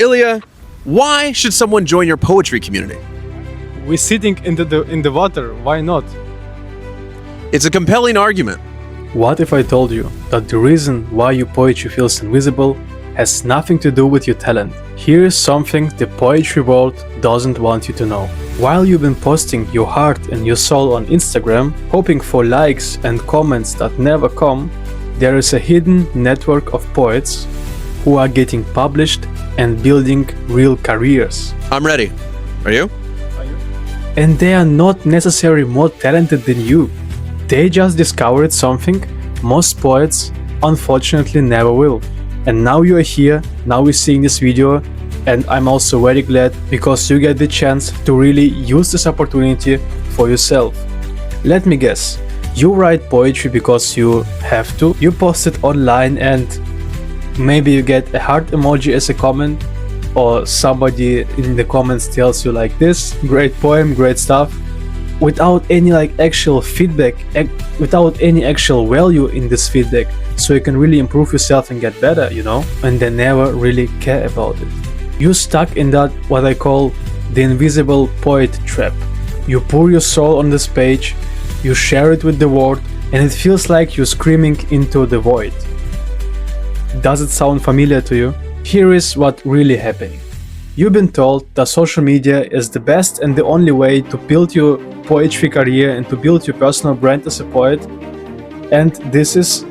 Ilya, why should someone join your poetry community? We're sitting in the water. Why not? It's a compelling argument. What if I told you that the reason why your poetry feels invisible has nothing to do with your talent? Here is something the poetry world doesn't want you to know. While you've been posting your heart and your soul on Instagram, hoping for likes and comments that never come, there is a hidden network of poets who are getting published and building real careers. I'm ready. Are you? And they are not necessarily more talented than you. They just discovered something most poets unfortunately never will. And now you are here, now we're seeing this video, and I'm also very glad because you get the chance to really use this opportunity for yourself. Let me guess, you write poetry because you have to, you post it online and maybe you get a heart emoji as a comment, or somebody in the comments tells you like this, great poem, great stuff, without any actual feedback, without any actual value in this feedback, so you can really improve yourself and get better, and they never really care about it. You're stuck in that, what I call the invisible poet trap. You pour your soul on this page, you share it with the world, and it feels like you're screaming into the void. Does it sound familiar to you? Here is what really happened. You've been told that social media is the best and the only way to build your poetry career and to build your personal brand as a poet, and this is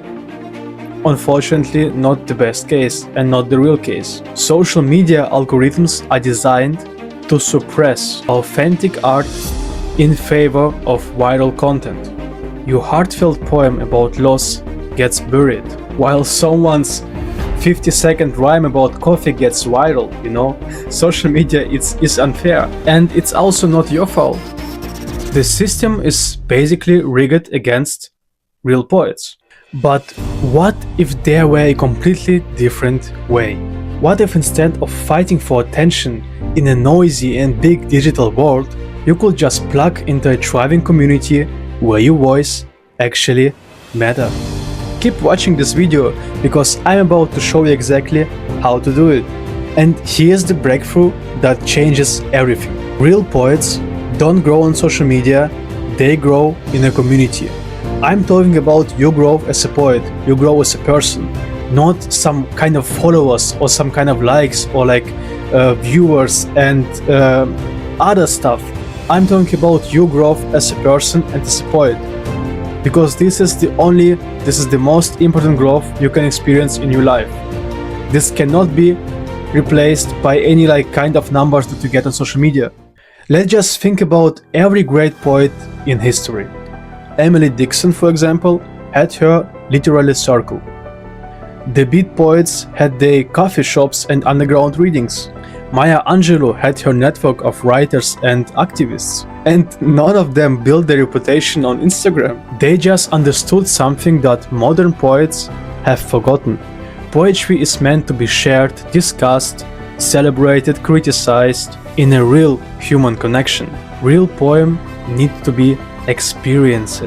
unfortunately not the best case and not the real case. Social media algorithms are designed to suppress authentic art in favor of viral content. Your heartfelt poem about loss gets buried, while someone's 50-second rhyme about coffee gets viral, Social media is unfair, and it's also not your fault. The system is basically rigged against real poets. But what if there were a completely different way? What if instead of fighting for attention in a noisy and big digital world, you could just plug into a thriving community where your voice actually matters? Keep watching this video because I'm about to show you exactly how to do it. And here's the breakthrough that changes everything. Real poets don't grow on social media, they grow in a community. I'm talking about your growth as a poet, you grow as a person, not some kind of followers or some kind of likes or viewers and other stuff. I'm talking about your growth as a person and as a poet. Because this is the most important growth you can experience in your life. This cannot be replaced by any kind of numbers that you get on social media. Let's just think about every great poet in history. Emily Dickinson, for example, had her literary circle. The beat poets had their coffee shops and underground readings. Maya Angelou had her network of writers and activists. And none of them built their reputation on Instagram. They just understood something that modern poets have forgotten. Poetry is meant to be shared, discussed, celebrated, criticized in a real human connection. Real poem need to be experienced.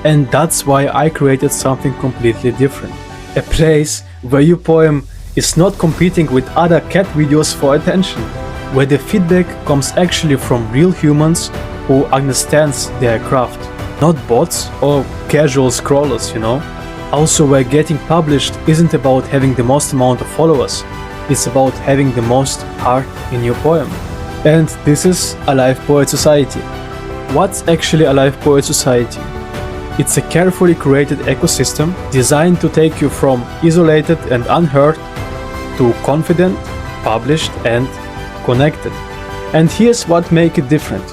And that's why I created something completely different. A place where your poem is not competing with other cat videos for attention, where the feedback comes actually from real humans who understands their craft, not bots or casual scrollers, Also, where getting published isn't about having the most amount of followers, it's about having the most heart in your poem. And this is Alive Poet Society. What's actually Alive Poet Society? It's a carefully created ecosystem designed to take you from isolated and unheard to confident, published and connected. And here's what makes it different.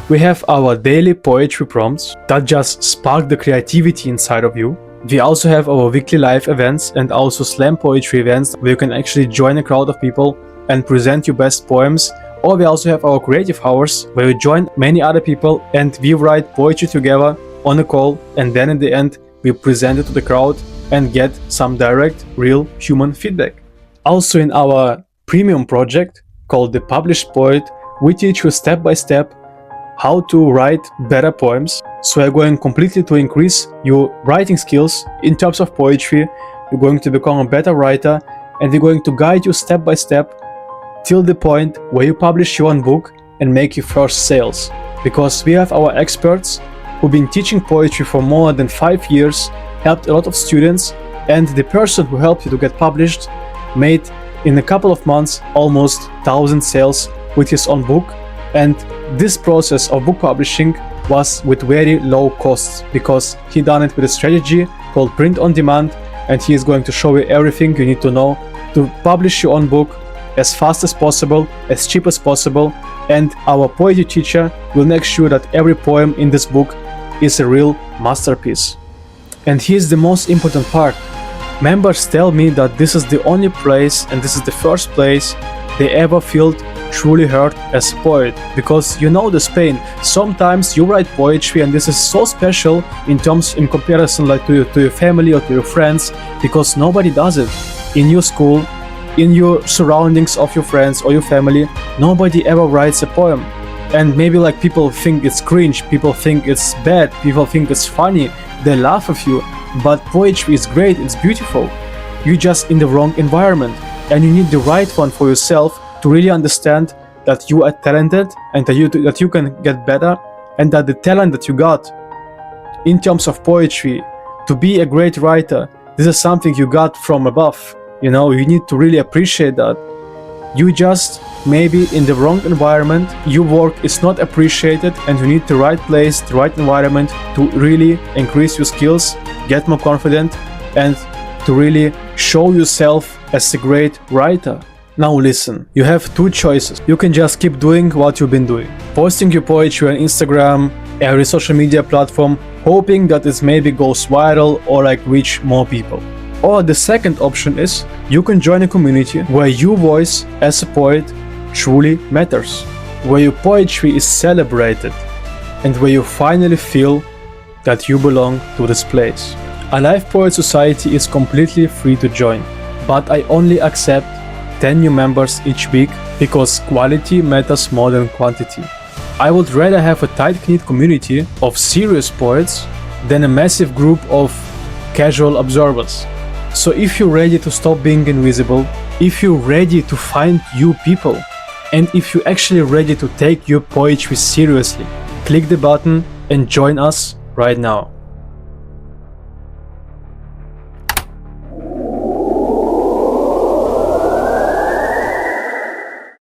We have our daily poetry prompts that just spark the creativity inside of you. We also have our weekly live events and also slam poetry events where you can actually join a crowd of people and present your best poems. Or we also have our creative hours where we join many other people and we write poetry together on a call, and then in the end we present it to the crowd and get some direct, real human feedback. Also in our premium project called The Published Poet, we teach you step by step how to write better poems. So we're going completely to increase your writing skills in terms of poetry. You're going to become a better writer, and we're going to guide you step by step till the point where you publish your own book and make your first sales. Because we have our experts who've been teaching poetry for more than 5 years, helped a lot of students, and the person who helped you to get published made in a couple of months almost 1,000 sales with his own book. And this process of book publishing was with very low costs because he done it with a strategy called print on demand, and he is going to show you everything you need to know to publish your own book as fast as possible, as cheap as possible. And our poetry teacher will make sure that every poem in this book is a real masterpiece. And here's the most important part. Members tell me that this is the only place and this is the first place they ever felt truly heard as a poet, because you know this pain. Sometimes you write poetry and this is so special in comparison like to your family or to your friends, because nobody does it. In your school, in your surroundings of your friends or your family, nobody ever writes a poem. And maybe like people think it's cringe, people think it's bad, people think it's funny, they laugh at you, but poetry is great, it's beautiful. You're just in the wrong environment, and you need the right one for yourself to really understand that you are talented and that you can get better, and that the talent that you got in terms of poetry to be a great writer, this is something you got from above. You know, you need to really appreciate that. You just maybe in the wrong environment, your work is not appreciated, and you need the right place, the right environment to really increase your skills, get more confident, and to really show yourself as a great writer. Now listen, you have two choices. You can just keep doing what you've been doing, posting your poetry on Instagram, every social media platform, hoping that it maybe goes viral or like reach more people. Or the second option is you can join a community where your voice as a poet truly matters, where your poetry is celebrated, and where you finally feel that you belong to this place. Alive Poet Society is completely free to join, but I only accept 10 new members each week because quality matters more than quantity. I would rather have a tight-knit community of serious poets than a massive group of casual observers. So if you're ready to stop being invisible, if you're ready to find you people, and if you're actually ready to take your poetry seriously, click the button and join us right now.